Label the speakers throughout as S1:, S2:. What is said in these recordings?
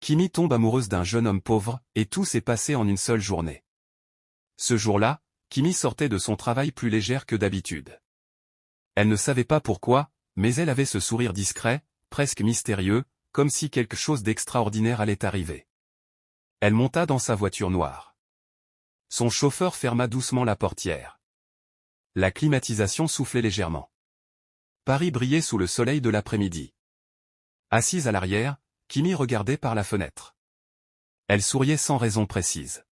S1: Kimi tombe amoureuse d'un jeune homme pauvre, et tout s'est passé en une seule journée. Ce jour-là, Kimi sortait de son travail plus légère que d'habitude. Elle ne savait pas pourquoi, mais elle avait ce sourire discret, presque mystérieux, comme si quelque chose d'extraordinaire allait arriver. Elle monta dans sa voiture noire. Son chauffeur ferma doucement la portière. La climatisation soufflait légèrement. Paris brillait sous le soleil de l'après-midi. Assise à l'arrière, Kimi regardait par la fenêtre. Elle souriait sans raison précise.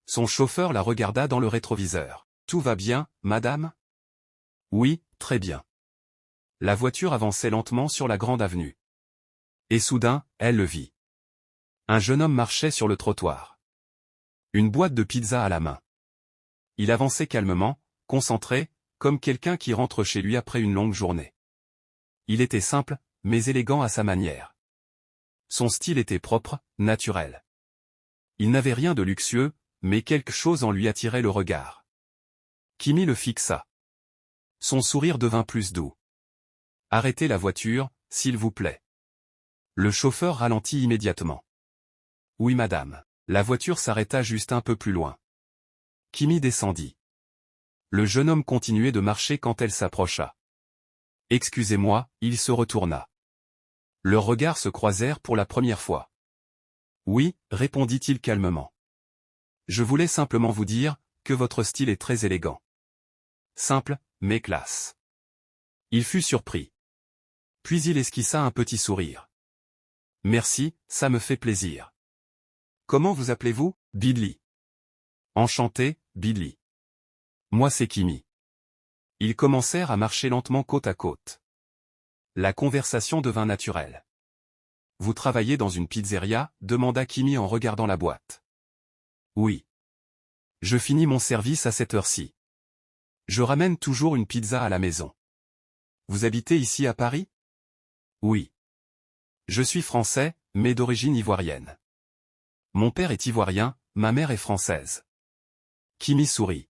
S1: Son chauffeur la regarda dans le rétroviseur. « Tout va bien, madame ?» « Oui, très bien. » La voiture avançait lentement sur la grande avenue. Et soudain, elle le vit. Un jeune homme marchait sur le trottoir. Une boîte de pizza à la main. Il avançait calmement, concentré, comme quelqu'un qui rentre chez lui après une longue journée. Il était simple, mais élégant à sa manière. Son style était propre, naturel. Il n'avait rien de luxueux, mais quelque chose en lui attirait le regard. Kimi le fixa. Son sourire devint plus doux. « Arrêtez la voiture, s'il vous plaît. » Le chauffeur ralentit immédiatement. « Oui madame. » La voiture s'arrêta juste un peu plus loin. Kimi descendit. Le jeune homme continuait de marcher quand elle s'approcha. « Excusez-moi », il se retourna. Leurs regards se croisèrent pour la première fois. « Oui », répondit-il calmement. « Je voulais simplement vous dire que votre style est très élégant. Simple, mais classe. » Il fut surpris. Puis il esquissa un petit sourire. « Merci, ça me fait plaisir. »« Comment vous appelez-vous ?»« Billy. »« Enchanté, Billy. »« Moi c'est Kimi. » Ils commencèrent à marcher lentement côte à côte. La conversation devint naturelle. « Vous travaillez dans une pizzeria ?» demanda Kimi en regardant la boîte. « Oui. Je finis mon service à cette heure-ci. Je ramène toujours une pizza à la maison. » « Vous habitez ici à Paris ?» ?»« Oui. Je suis français, mais d'origine ivoirienne. Mon père est ivoirien, ma mère est française. » Kimi sourit.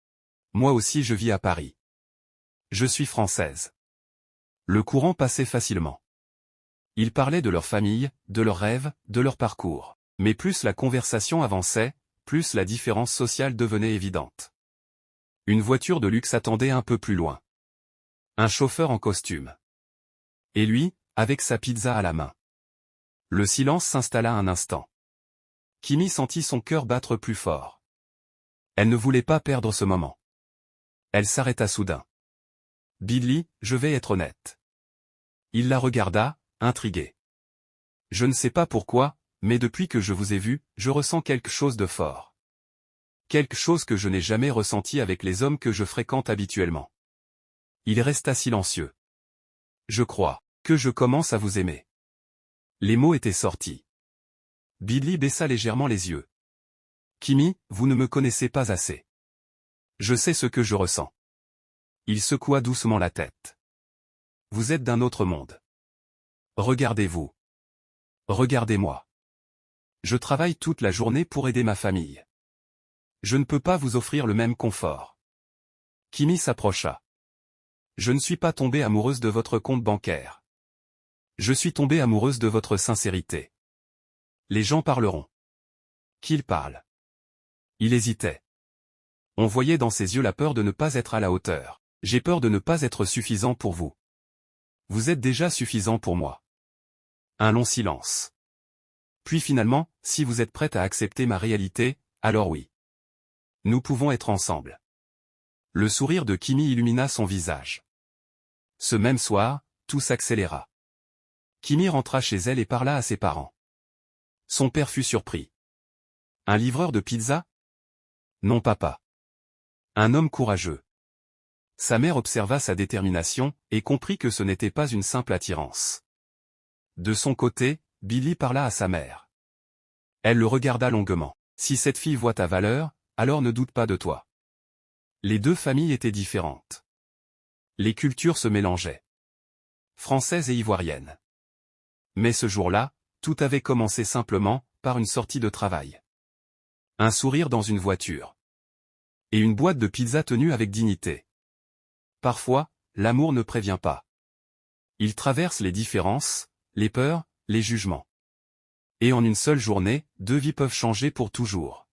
S1: « Moi aussi je vis à Paris. Je suis française. » Le courant passait facilement. Ils parlaient de leur famille, de leurs rêves, de leur parcours. Mais plus la conversation avançait, plus la différence sociale devenait évidente. Une voiture de luxe attendait un peu plus loin. Un chauffeur en costume. Et lui, avec sa pizza à la main. Le silence s'installa un instant. Kimi sentit son cœur battre plus fort. Elle ne voulait pas perdre ce moment. Elle s'arrêta soudain. « Billy, je vais être honnête. » Il la regarda, intrigué. « Je ne sais pas pourquoi, mais depuis que je vous ai vu, je ressens quelque chose de fort. Quelque chose que je n'ai jamais ressenti avec les hommes que je fréquente habituellement. » Il resta silencieux. « Je crois que je commence à vous aimer. » Les mots étaient sortis. Billy baissa légèrement les yeux. « Kimi, vous ne me connaissez pas assez. Je sais ce que je ressens. » Il secoua doucement la tête. « Vous êtes d'un autre monde. Regardez-vous. Regardez-moi. Je travaille toute la journée pour aider ma famille. Je ne peux pas vous offrir le même confort. » Kimi s'approcha. « Je ne suis pas tombée amoureuse de votre compte bancaire. Je suis tombée amoureuse de votre sincérité. Les gens parleront. » Qu'il parle. Il hésitait. On voyait dans ses yeux la peur de ne pas être à la hauteur. « J'ai peur de ne pas être suffisant pour vous. Vous êtes déjà suffisant pour moi. » Un long silence. Puis finalement, « Si vous êtes prête à accepter ma réalité, alors oui. Nous pouvons être ensemble. » Le sourire de Kimi illumina son visage. Ce même soir, tout s'accéléra. Kimi rentra chez elle et parla à ses parents. Son père fut surpris. « Un livreur de pizza ? » ?»« Non papa. Un homme courageux. » Sa mère observa sa détermination, et comprit que ce n'était pas une simple attirance. De son côté, Billy parla à sa mère. Elle le regarda longuement. « Si cette fille voit ta valeur, alors ne doute pas de toi. » Les deux familles étaient différentes. Les cultures se mélangeaient. Française et ivoirienne. Mais ce jour-là, tout avait commencé simplement, par une sortie de travail. Un sourire dans une voiture. Et une boîte de pizza tenue avec dignité. Parfois, l'amour ne prévient pas. Il traverse les différences, les peurs, les jugements. Et en une seule journée, deux vies peuvent changer pour toujours.